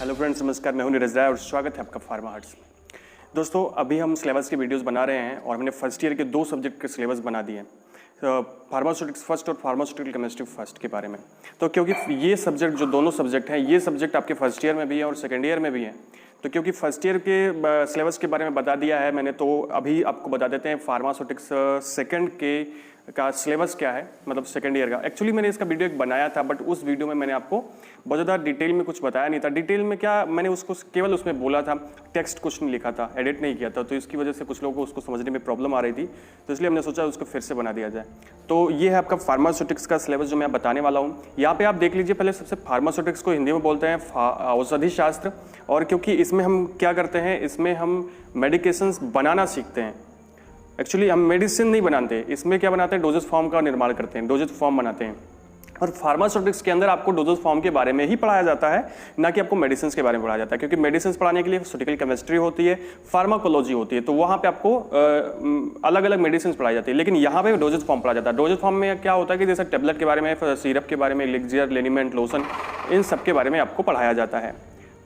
Hello friends, नमस्कार। मैं हूं नीरज राय और स्वागत है आपका फार्मा हट्स में। दोस्तों, अभी हम सिलेबस के वीडियोस बना रहे हैं और हमने फर्स्ट ईयर के 2 सब्जेक्ट के सिलेबस बना दिए हैं, फार्मास्यूटिक्स फर्स्ट और फार्मास्यूटिकल केमिस्ट्री फर्स्ट के बारे में। तो क्योंकि ये सब्जेक्ट जो दोनों सब्जेक्ट हैं, ये सब्जेक्ट आपके फर्स्ट ईयर में भी है और सेकेंड ईयर में भी है। तो क्योंकि फर्स्ट ईयर के सिलेबस के बारे में बता दिया है मैंने, तो अभी आपको बता देते हैं फार्मास्यूटिक्स सेकेंड के का सिलेबस क्या है, मतलब सेकेंड ईयर का। एक्चुअली मैंने इसका वीडियो एक बनाया था, बट उस वीडियो में मैंने आपको बहुत ज़्यादा डिटेल में कुछ बताया नहीं था। डिटेल में क्या, मैंने उसको केवल उसमें बोला था, टेक्स्ट कुछ नहीं लिखा था, एडिट नहीं किया था, तो इसकी वजह से कुछ लोगों को उसको समझने में प्रॉब्लम आ रही थी, तो इसलिए हमने सोचा उसको फिर से बना दिया जाए। तो ये है आपका फार्मास्यूटिक्स का सिलेबस जो मैं बताने वाला हूँ। यहाँ पे आप देख लीजिए, पहले सबसे फार्मास्यूटिक्स को हिंदी में बोलते हैं औषधि शास्त्र, और क्योंकि इसमें हम क्या करते हैं, इसमें हम मेडिकेशंस बनाना सीखते हैं। एक्चुअली हम मेडिसिन नहीं बनाते, इसमें क्या बनाते हैं, डोजेज फॉर्म का निर्माण करते हैं, डोजेज फॉर्म बनाते हैं। और फार्मास्यूटिक्स के अंदर आपको डोजेज फॉर्म के बारे में ही पढ़ाया जाता है, ना कि आपको मेडिसिन के बारे में पढ़ाया जाता है, क्योंकि मेडिसिन पढ़ाने के लिए स्यूटिकल केमिस्ट्री होती है, फार्माकोलॉजी होती है, तो वहाँ पे आपको अलग अलग मेडिसिन पढ़ाई जाती है। लेकिन यहाँ पे डोजेज फॉर्म पढ़ा जाता है। डोजेज फॉर्म में क्या होता है कि जैसे टेबलेट के बारे में, सिरप के बारे में, एलिक्सियर, लेनिमेंट, लोशन, इन सब के बारे में आपको पढ़ाया जाता है।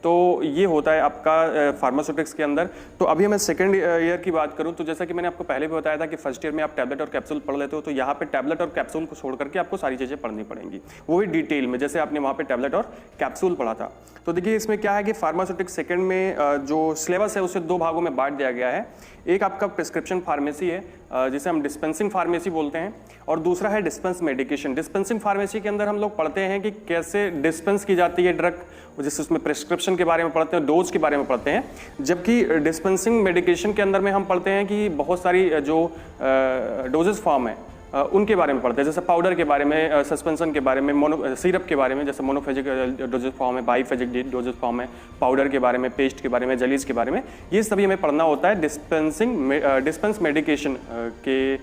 तो ये होता है आपका फार्मास्यूटिक्स के अंदर। तो अभी मैं सेकंड ईयर की बात करूं, तो जैसा कि मैंने आपको पहले भी बताया था कि फर्स्ट ईयर में आप टैबलेट और कैप्सूल पढ़ लेते हो, तो यहाँ पे टैबलेट और कैप्सूल को छोड़ करके आपको सारी चीज़ें पढ़नी पड़ेंगी, वो भी डिटेल में, जैसे आपने वहाँ पे टैबलेट और कैप्सूल पढ़ा था। तो देखिए, इसमें क्या है कि फार्मास्यूटिक्स सेकंड में जो सिलेबस है उसे 2 भागों में बांट दिया गया है। एक आपका प्रिस्क्रिप्शन फार्मेसी है, जिसे हम डिस्पेंसिंग फार्मेसी बोलते हैं, और दूसरा है डिस्पेंस मेडिकेशन। डिस्पेंसिंग फार्मेसी के अंदर हम लोग पढ़ते हैं कि कैसे डिस्पेंस की जाती है ड्रग, जैसे उसमें प्रिस्क्रिप्शन के बारे में पढ़ते हैं, डोज के बारे में पढ़ते हैं। जबकि डिस्पेंसिंग मेडिकेशन के अंदर में हम पढ़ते हैं कि बहुत सारी जो डोजेस फॉर्म है उनके बारे में पढ़ते हैं, जैसे पाउडर के बारे में, सस्पेंशन के बारे में, सिरप के बारे में, जैसे मोनोफेजिक डोजेस फॉर्म है, बाईफेजिक डोजेस फॉर्म है, पाउडर के बारे में, पेस्ट के बारे में, जलीज के बारे में, ये सभी हमें पढ़ना होता है डिस्पेंस मेडिकेशन के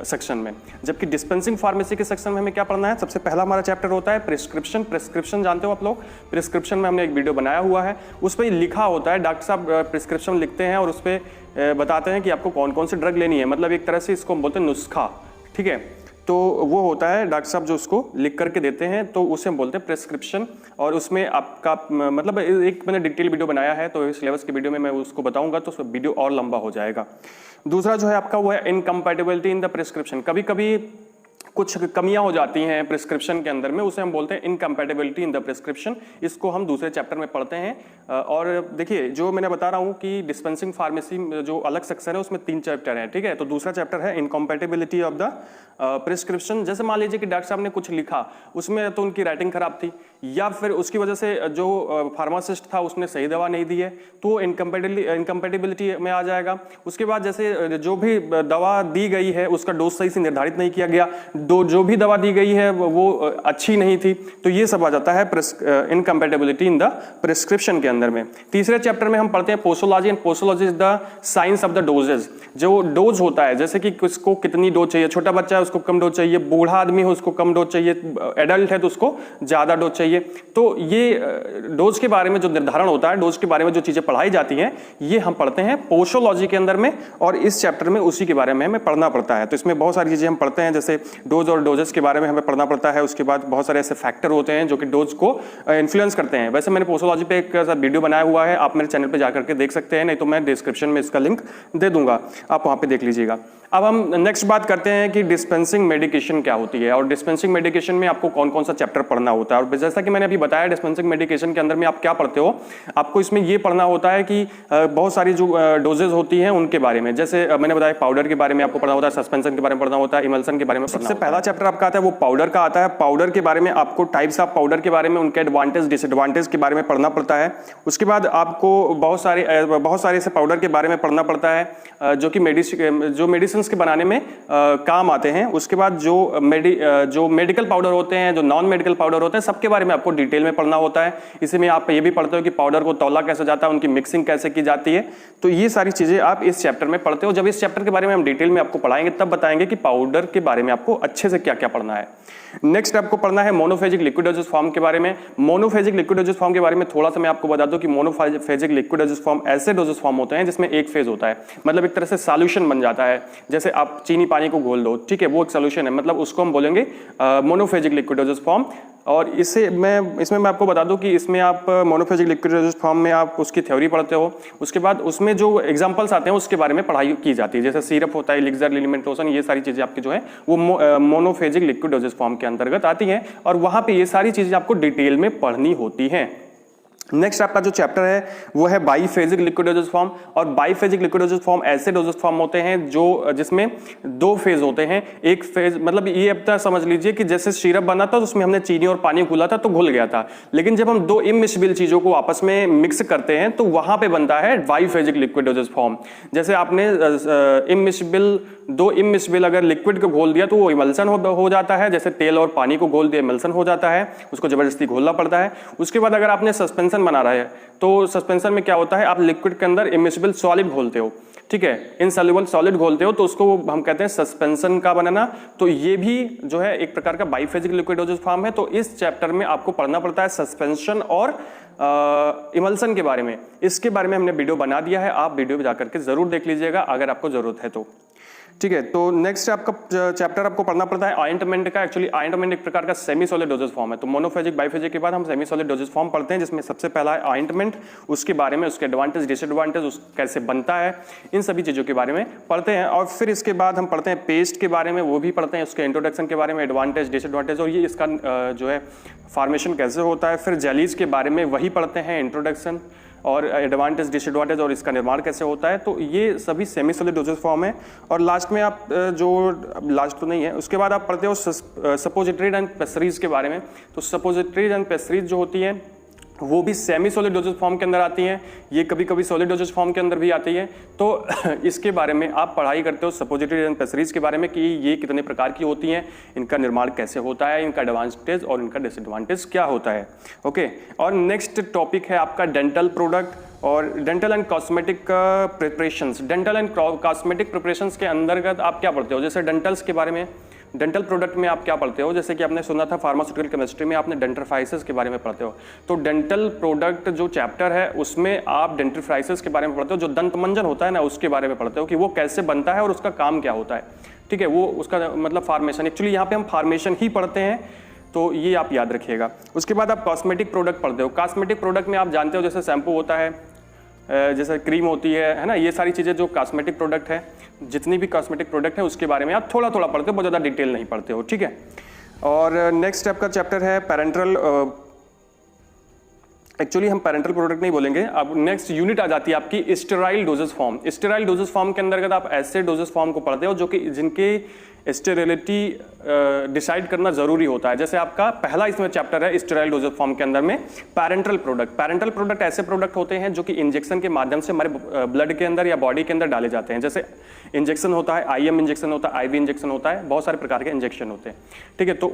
सेक्शन में। जबकि डिस्पेंसिंग फार्मेसी के सेक्शन में हमें क्या पढ़ना है, सबसे पहला हमारा चैप्टर होता है प्रिस्क्रिप्शन। प्रिस्क्रिप्शन जानते हो आप लोग, प्रिस्क्रिप्शन में हमने एक वीडियो बनाया हुआ है, उस पर लिखा होता है, डॉक्टर साहब प्रिस्क्रिप्शन लिखते हैं और उस पर बताते हैं कि आपको कौन कौन सी ड्रग लेनी है, मतलब एक तरह से इसको हम बोलते हैं नुस्खा, ठीक है। तो वो होता है डॉक्टर साहब जो उसको लिख करके देते हैं, तो उसे हम बोलते हैं प्रिस्क्रिप्शन। और उसमें आपका मतलब एक मैंने डिटेल वीडियो बनाया है, तो सिलेबस की वीडियो में मैं उसको बताऊंगा, तो वीडियो और लंबा हो जाएगा। दूसरा जो है आपका वो है इनकम्पैटिबिलिटी इन द प्रिस्क्रिप्शन। कभी कभी कुछ कमियां हो जाती हैं प्रिस्क्रिप्शन के अंदर में, उसे हम बोलते हैं इनकम्पैटिबिलिटी इन द प्रिस्क्रिप्शन। इसको हम दूसरे चैप्टर में पढ़ते हैं। और देखिए, जो मैंने बता रहा हूं कि डिस्पेंसिंग फार्मेसी जो अलग सेक्शन है उसमें 3 चैप्टर हैं, ठीक है। तो दूसरा चैप्टर है इनकम्पैटिबिलिटी ऑफ द प्रिस्क्रिप्शन। जैसे मान लीजिए कि डॉक्टर साहब ने कुछ लिखा, उसमें तो उनकी राइटिंग खराब थी, या फिर उसकी वजह से जो फार्मासिस्ट था उसने सही दवा नहीं दी है, तो इनकम्पैटिबिलिटी में आ जाएगा। उसके बाद जैसे जो भी दवा दी गई है उसका डोज सही से निर्धारित नहीं किया गया, जो भी दवा दी गई है वो अच्छी नहीं थी, तो ये सब आ जाता है इनकम्पैटिबिलिटी इन द प्रिस्क्रिप्शन के अंदर में। तीसरे चैप्टर में हम पढ़ते हैं posology, and posology is the science of the doses. जो डोज होता है, जैसे कि किसको कितनी डोज चाहिए, छोटा बच्चा है उसको कम डोज चाहिए, बूढ़ा आदमी हो उसको कम डोज चाहिए, एडल्ट है तो उसको ज्यादा डोज चाहिए। तो ये डोज के बारे में जो निर्धारण होता है, डोज के बारे में जो चीजें पढ़ाई जाती हैं, ये हम पढ़ते हैं पोसोलॉजी के अंदर में, और इस चैप्टर में उसी के बारे में हमें पढ़ना पड़ता है। तो इसमें बहुत सारी चीजें हम पढ़ते हैं, जैसे डोज और डोजेस के बारे में हमें पढ़ना पड़ता है। उसके बाद बहुत सारे ऐसे फैक्टर होते हैं जो कि डोज को इन्फ्लुएंस करते हैं। वैसे मैंने पोसोलॉजी पे एक वीडियो बनाया हुआ है, आप मेरे चैनल पे जाकर के देख सकते हैं, नहीं तो मैं डिस्क्रिप्शन में इसका लिंक दे दूंगा, आप वहां पे देख लीजिएगा। अब हम नेक्स्ट बात करते हैं कि डिस्पेंसिंग मेडिकेशन क्या होती है, और डिस्पेंसिंग मेडिकेशन में आपको कौन कौन सा चैप्टर पढ़ना होता है। और जैसा कि मैंने अभी बताया, डिस्पेंसिंग मेडिकेशन के अंदर में आप क्या पढ़ते हो, आपको इसमें ये पढ़ना होता है कि बहुत सारी जो डोजेज होती हैं उनके बारे में, जैसे मैंने बताया पाउडर के बारे में आपको पढ़ना होता है, सस्पेंशन के बारे में पढ़ना होता है, इमल्सन के बारे में। सबसे पहला चैप्टर आपका आता है वो पाउडर का आता है। पाउडर के बारे में आपको टाइप्स ऑफ पाउडर के बारे में, उनके एडवांटेज डिसएडवांटेज के बारे में पढ़ना पड़ता है। उसके बाद आपको बहुत सारे ऐसे पाउडर के बारे में पढ़ना पड़ता है जो कि मेडिसिन के बनाने में काम आते हैं। उसके बाद जो मेडिकल पाउडर होते हैं, जो नॉन मेडिकल पाउडर होते हैं, सबके बारे में आपको डिटेल में पढ़ना होता है। इसी में आप ये भी पढ़ते हो कि पाउडर को तौला कैसे जाता है, उनकी मिक्सिंग कैसे की जाती है। तो ये सारी चीजें आप इस चैप्टर में पढ़ते हो। जब इस चैप्टर के बारे में हम डिटेल में आपको पढ़ाएंगे, तब बताएंगे कि पाउडर के बारे में आपको अच्छे से क्या क्या पढ़ना है। नेक्स्ट आपको पढ़ना है मोनोफेजिक लिक्विड डोजेज फॉर्म के बारे में। मोनोफेजिक लिक्विड डोजेज फॉर्म के बारे में थोड़ा सा मैं आपको बता दूं कि मोनोफेजिक लिक्विड डोजेज फॉर्म ऐसे डोजेज फॉर्म होते हैं जिसमें एक फेज होता है, मतलब एक तरह से सॉल्यूशन बन जाता है। जैसे आप चीनी पानी को घोल दो, ठीक है, वो एक सॉल्यूशन है, मतलब उसको हम बोलेंगे मोनोफेजिक लिक्विड डोजेज फॉर्म। और इसमें मैं आपको बता दूं कि इसमें आप मोनोफेजिक लिक्विड डोसेज फॉर्म में आप उसकी थ्योरी पढ़ते हो, उसके बाद उसमें जो एग्जांपल्स आते हैं उसके बारे में पढ़ाई की जाती है, जैसे सिरप होता है, एलिक्सर, लिलिमेंट लोशन, ये सारी चीजें आपकी जो है वो मोनोफेजिक लिक्विड डोसेज फॉर्म के अंतर्गत आती हैं और वहां पे ये सारी चीजें आपको डिटेल में पढ़नी होती हैं। नेक्स्ट आपका जो चैप्टर है वो है बाईफेजिक लिक्विड डोसेज फॉर्म। और बाईफेजिक लिक्विड डोसेज फॉर्म ऐसे डोसेज फॉर्म होते हैं जो जिसमें दो फेज होते हैं। एक फेज मतलब ये अब तक समझ लीजिए कि जैसे सिरप बना था तो उसमें हमने चीनी और पानी घुला था तो घुल गया था, लेकिन जब हम दो इमिक्सिबल चीजों को आपस में मिक्स करते हैं तो वहां पे बनता है बाईफेजिक लिक्विड डोसेज फॉर्म। जैसे आपने दो इमिक्सिबल अगर लिक्विड को घोल दिया तो वो इमल्सन हो जाता है, जैसे तेल और पानी को घोल दिया इमल्सन हो जाता है, उसको जबरदस्ती घोलना पड़ता है। उसके बाद अगर आपने सस्पेंशन बना रहा है तो सस्पेंशन में क्या होता है, आप लिक्विड के अंदर इमिक्सिबल सॉलिड घोलते हो, ठीक है, इनसॉल्युबल सॉलिड घोलते हो तो उसको हम कहते हैं सस्पेंशन का बनाना। तो ये भी जो है एक प्रकार का बाईफेजिक लिक्विड डोसेज फॉर्म है। तो इस चैप्टर में आपको पढ़ना पड़ता है सस्पेंशन और इमल्सन के बारे में। इसके बारे में हमने वीडियो बना दिया है, आप वीडियो में जाकर के जरूर देख लीजिएगा अगर आपको जरूरत है तो, ठीक है। तो नेक्स्ट आपका चैप्टर आपको पढ़ना पड़ता है ऑइंटमेंट का। एक्चुअली ऑइंटमेंट एक प्रकार का सेमी सॉलिड डोसेज फॉर्म है। तो मोनोफेजिक बाईफेजिक के बाद हम सेमी सॉलिड डोसेज फॉर्म पढ़ते हैं, जिसमें सबसे पहला है ऑइंटमेंट, उसके बारे में, उसके एडवांटेज डिसएडवांटेज, उस कैसे बनता है, इन सभी चीजों के बारे में पढ़ते हैं। और फिर इसके बाद हम पढ़ते हैं पेस्ट के बारे में, वो भी पढ़ते हैं, उसके इंट्रोडक्शन के बारे में, एडवांटेज डिसएडवांटेज और ये इसका जो है फॉर्मेशन कैसे होता है। फिर जेलीज के बारे में वही पढ़ते हैं, इंट्रोडक्शन और एडवांटेज डिसएडवांटेज और इसका निर्माण कैसे होता है। तो ये सभी सेमी सॉलिड डोसेज फॉर्म है। और लास्ट में आप जो लास्ट तो नहीं है, उसके बाद आप पढ़ते हो सपोजिटरीज एंड पेस्ट्रीज के बारे में। तो सपोजिटरीज एंड पेस्ट्रीज जो होती है वो भी सेमी सॉलिड डोसेज फॉर्म के अंदर आती हैं, ये कभी कभी सॉलिड डोसेज फॉर्म के अंदर भी आती है। तो इसके बारे में आप पढ़ाई करते हो सपोजिटरीज एंड पेस्ट्रीज के बारे में कि ये कितने प्रकार की होती हैं, इनका निर्माण कैसे होता है, इनका एडवांटेज और इनका डिसएडवांटेज क्या होता है। ओके, और नेक्स्ट टॉपिक है आपका डेंटल प्रोडक्ट और dental and cosmetic preparations. Dental and cosmetic preparations के अंतर्गत आप क्या पढ़ते हो, जैसे डेंटल्स के बारे में, डेंटल प्रोडक्ट में आप क्या पढ़ते हो, जैसे कि आपने सुना था फार्मास्यूटिकल केमिस्ट्री में आपने डेंटिफ्राइसिस के बारे में पढ़ते हो। तो डेंटल प्रोडक्ट जो चैप्टर है उसमें आप डेंटिफ्राइसिस के बारे में पढ़ते हो, जो दंत मंजन होता है ना उसके बारे में पढ़ते हो कि वो कैसे बनता है और उसका काम क्या होता है, ठीक है, वो उसका मतलब फार्मेशन। एक्चुअली यहाँ पे हम फार्मेशन ही पढ़ते हैं, तो ये आप याद रखिएगा। उसके बाद आप कॉस्मेटिक प्रोडक्ट पढ़ते हो। कॉस्मेटिक प्रोडक्ट में आप जानते हो जैसे शैम्पू होता है, जैसे क्रीम होती है ना, ये सारी चीज़ें जो कॉस्मेटिक प्रोडक्ट है, जितनी भी कॉस्मेटिक प्रोडक्ट है उसके बारे में आप थोड़ा थोड़ा पढ़ते हो, बहुत ज़्यादा डिटेल नहीं पढ़ते हो, ठीक है। और नेक्स्ट आपका चैप्टर है पैरेंटल, एक्चुअली हम पैरेंटल प्रोडक्ट नहीं बोलेंगे। अब नेक्स्ट यूनिट आ जाती है आपकी sterile doses form. Sterile doses form के अंतर्गत आप ऐसे डोजेज फॉर्म को पढ़ते हो जो कि जिनके स्टेरिलिटी डिसाइड करना जरूरी होता है। जैसे आपका पहला इसमें चैप्टर है स्टेराइल डोजेज फॉर्म के अंदर में पैरेंटल प्रोडक्ट। पैरेंटल प्रोडक्ट ऐसे प्रोडक्ट होते हैं जो कि इंजेक्शन के माध्यम से हमारे ब्लड के अंदर या बॉडी के अंदर डाले जाते हैं। जैसे इंजेक्शन होता है, आईएम इंजेक्शन होता है, आईवी इंजेक्शन होता है, बहुत सारे प्रकार के इंजेक्शन होते हैं, ठीक है। तो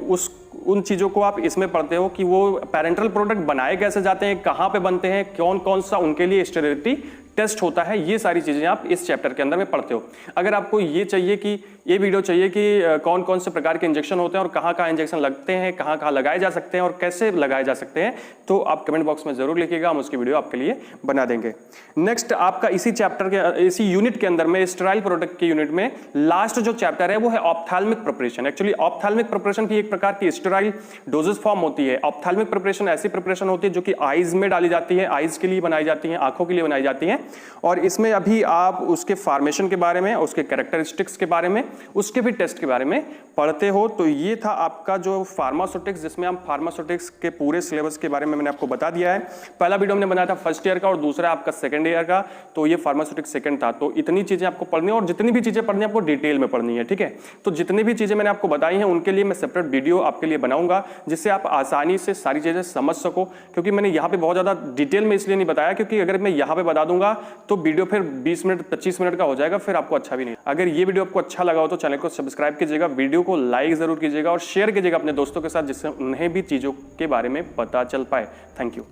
उन चीज़ों को आप इसमें पढ़ते हो कि वो पैरेंटल प्रोडक्ट बनाए कैसे जाते हैं, कहाँ पे बनते हैं, कौन कौन सा उनके लिए स्टेरिलिटी टेस्ट होता है, ये सारी चीजें आप इस चैप्टर के अंदर में पढ़ते हो। अगर आपको ये चाहिए कि ये वीडियो चाहिए कि कौन कौन से प्रकार के इंजेक्शन होते हैं और कहाँ कहाँ इंजेक्शन लगते हैं, कहाँ कहाँ लगाए जा सकते हैं और कैसे लगाए जा सकते हैं, तो आप कमेंट बॉक्स में जरूर लिखिएगा, हम उसकी वीडियो आपके लिए बना देंगे। नेक्स्ट आपका इसी चैप्टर के इसी यूनिट के अंदर में स्टेराइल प्रोडक्ट के यूनिट में लास्ट जो चैप्टर है वो है ophthalmic preparation. Actually ophthalmic preparation की एक प्रकार की स्टेराइल डोजेज फॉर्म होती है। ऑप्थेल्मिक प्रिपरेशन ऐसी प्रिपरेशन होती है जो कि आईज में डाली जाती है, आईज के लिए बनाई जाती है, आंखों के लिए बनाई जाती है। और इसमें अभी आप उसके फॉर्मेशन के बारे में, उसके कैरेक्टरिस्टिक्स के बारे में, उसके भी टेस्ट के बारे में पढ़ते हो। तो ये था आपका जो फार्मास्यूटिक्स, जिसमें हम फार्मास्यूटिक्स के पूरे सिलेबस के बारे में मैंने आपको बता दिया है। पहला वीडियो हमने बनाया था फर्स्ट ईयर का और दूसरा आपका सेकंड ईयर का, तो ये फार्मास्यूटिक्स सेकंड था। तो इतनी चीजें आपको पढ़नी है और जितनी भी चीजें पढ़नी है आपको डिटेल में पढ़नी है, ठीक है। तो जितनी भी चीजें मैंने आपको बताई हैं उनके लिए मैं सेपरेट वीडियो आपके लिए बनाऊंगा, जिससे आप आसानी से सारी चीजें समझ सको। क्योंकि मैंने यहाँ पे बहुत ज्यादा डिटेल में इसलिए नहीं बताया क्योंकि अगर मैं यहाँ पे बता दूंगा तो वीडियो फिर 20 मिनट 25 मिनट का हो जाएगा, फिर आपको अच्छा भी नहीं। अगर ये वीडियो आपको अच्छा लगा हो तो चैनल को सब्सक्राइब कीजिएगा, वीडियो को लाइक जरूर कीजिएगा और शेयर कीजिएगा अपने दोस्तों के साथ, जिससे उन्हें भी चीजों के बारे में पता चल पाए। Thank you.